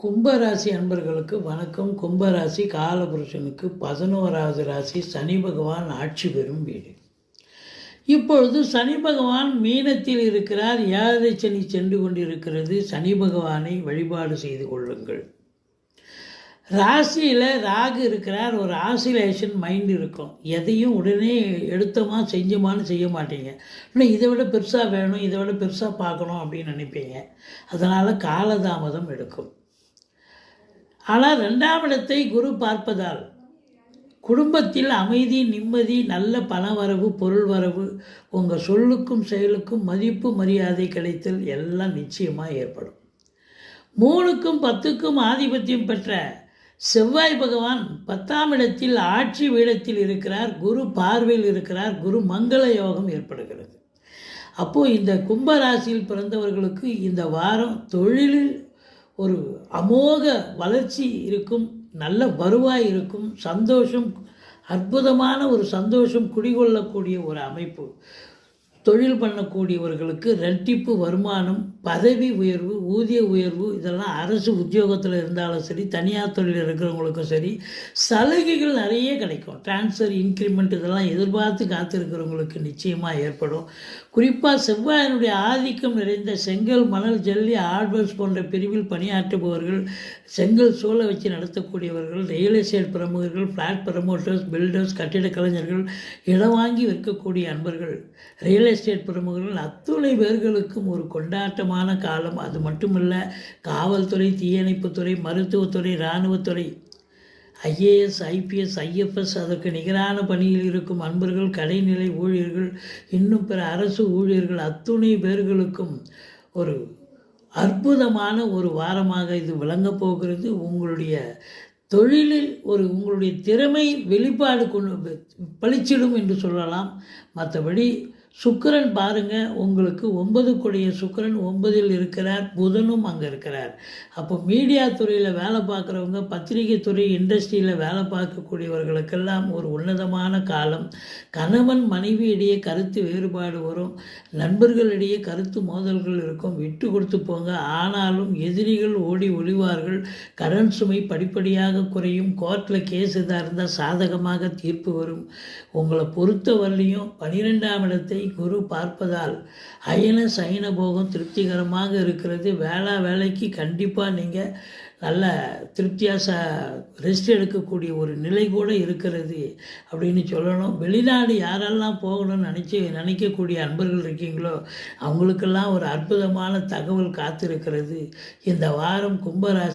கும்பராசி அன்பர்களுக்கு வணக்கம். கும்பராசி காலபுருஷனுக்கு 11வது ராசி. சனி பகவான் ஆட்சி பெறும் வீடு. இப்பொழுது சனி பகவான் மீனத்தில் இருக்கிறார். 7 சனி சென்று கொண்டிருக்கிறது. சனி பகவானை வழிபாடு செய்து கொள்ளுங்கள். ராசியில் ராகு இருக்கிறார். ஒரு ஆசிலேஷன் மைண்ட் இருக்கும். எதையும் உடனே எடுத்தோமா செஞ்சோமான்னு செய்ய மாட்டீங்க. இன்னும் இதை விட பெருசாக வேணும், இதை விட பெருசாக பார்க்கணும் அப்படின்னு நினைப்பீங்க. அதனால் காலதாமதம் எடுக்கும். ஆனால் 2ஆம் இடத்தை குரு பார்ப்பதால் குடும்பத்தில் அமைதி, நிம்மதி, நல்ல பண வரவு, பொருள் வரவு, உங்கள் சொல்லுக்கும் செயலுக்கும் மதிப்பு மரியாதை கிடைத்தல் எல்லாம் நிச்சயமாக ஏற்படும். 3க்கும் 10க்கும் ஆதிபத்தியம் பெற்ற செவ்வாய் பகவான் 10ஆம் இடத்தில் ஆட்சி வீடத்தில் இருக்கிறார். குரு பார்வையில் இருக்கிறார். குரு மங்கள யோகம் ஏற்படுகிறது. அப்போது இந்த கும்பராசியில் பிறந்தவர்களுக்கு இந்த வாரம் தொழிலில் ஒரு அமோக வளர்ச்சி இருக்கும். நல்ல வருவாய் இருக்கும். சந்தோஷம், அற்புதமான ஒரு சந்தோஷம் குடிகொள்ளக்கூடிய ஒரு அமைப்பு. தொழில் பண்ணக்கூடியவர்களுக்கு இரட்டிப்பு வருமானம், பதவி உயர்வு, ஊதிய உயர்வு, இதெல்லாம் அரசு உத்தியோகத்தில் இருந்தாலும் சரி, தனியார் தொழில் இருக்கிறவங்களுக்கும் சரி, சலுகைகள் நிறைய கிடைக்கும். டிரான்ஸ்ஃபர், இன்க்ரிமெண்ட் இதெல்லாம் எதிர்பார்த்து காத்திருக்கிறவங்களுக்கு நிச்சயமாக ஏற்படும். குறிப்பாக செவ்வாயினுடைய ஆதிக்கம் நிறைந்த செங்கல், மணல், ஜல்லி, ஆர்வர்ஸ் போன்ற பிரிவில் பணியாற்றுபவர்கள், செங்கல் சூளை வச்சு நடத்தக்கூடியவர்கள், ரியல் எஸ்டேட் பிரமுகர்கள், ஃப்ளாட் ப்ரமோட்டர்ஸ், பில்டர்ஸ், கட்டிடக் கலைஞர்கள், இடம் வாங்கி விற்கக்கூடிய அன்பர்கள், ரியல் எஸ்டேட் பிரமுகர்கள் அத்துணை பேர்களுக்கும் ஒரு கொண்டாட்டமான காலம். அது மட்டுமல்ல, காவல்துறை, தீயணைப்புத்துறை, மருத்துவத்துறை, இராணுவத்துறை, ஐஏஎஸ், ஐபிஎஸ், ஐஎஃப்எஸ், அதற்கு நிகரான பணியில் இருக்கும் அன்பர்கள், கடைநிலை ஊழியர்கள், இன்னும் பிற அரசு ஊழியர்கள் அத்துணை பேர்களுக்கும் ஒரு அற்புதமான ஒரு வாரமாக இது விளங்கப் போகிறது. உங்களுடைய தொழிலில் உங்களுடைய திறமை வெளிப்பாடு கொண்டு பளிச்சிடும் என்று சொல்லலாம். மற்றபடி சுக்கிரன் பாருங்கள், உங்களுக்கு 9 கூடிய சுக்கிரன் 9இல் இருக்கிறார். புதனும் அங்கே இருக்கிறார். அப்போ மீடியா துறையில் வேலை பார்க்குறவங்க, பத்திரிகை துறை, இண்டஸ்ட்ரியில் வேலை பார்க்கக்கூடியவர்களுக்கெல்லாம் ஒரு உன்னதமான காலம். கணவன் மனைவி இடையே கருத்து வேறுபாடு வரும். நண்பர்களிடையே கருத்து மோதல்கள் இருக்கும். விட்டு கொடுத்து போங்க. ஆனாலும் எதிரிகள் ஓடி ஒளிவார்கள். கடன் சுமை படிப்படியாக குறையும். கோர்ட்டில் கேஸ் எதாக இருந்தால் சாதகமாக தீர்ப்பு வரும். உங்களை பொறுத்தவரையிலையும் 12ஆம் இடத்தை குரு பார்ப்பதால் அயன சயன போகம் திருப்திகரமாக இருக்கிறது. வேலைக்கு கண்டிப்பாக நீங்கள் நல்ல திருப்தியாக ரெஸ்ட் எடுக்கக்கூடிய ஒரு நிலை கூட இருக்கிறது அப்படின்னு சொல்லணும். வெளிநாடு யாரெல்லாம் போகணும்னு நினைக்கக்கூடிய அன்பர்கள் இருக்கீங்களோ அவங்களுக்கெல்லாம் ஒரு அற்புதமான தகவல் காத்திருக்கிறது. இந்த வாரம் கும்பராசி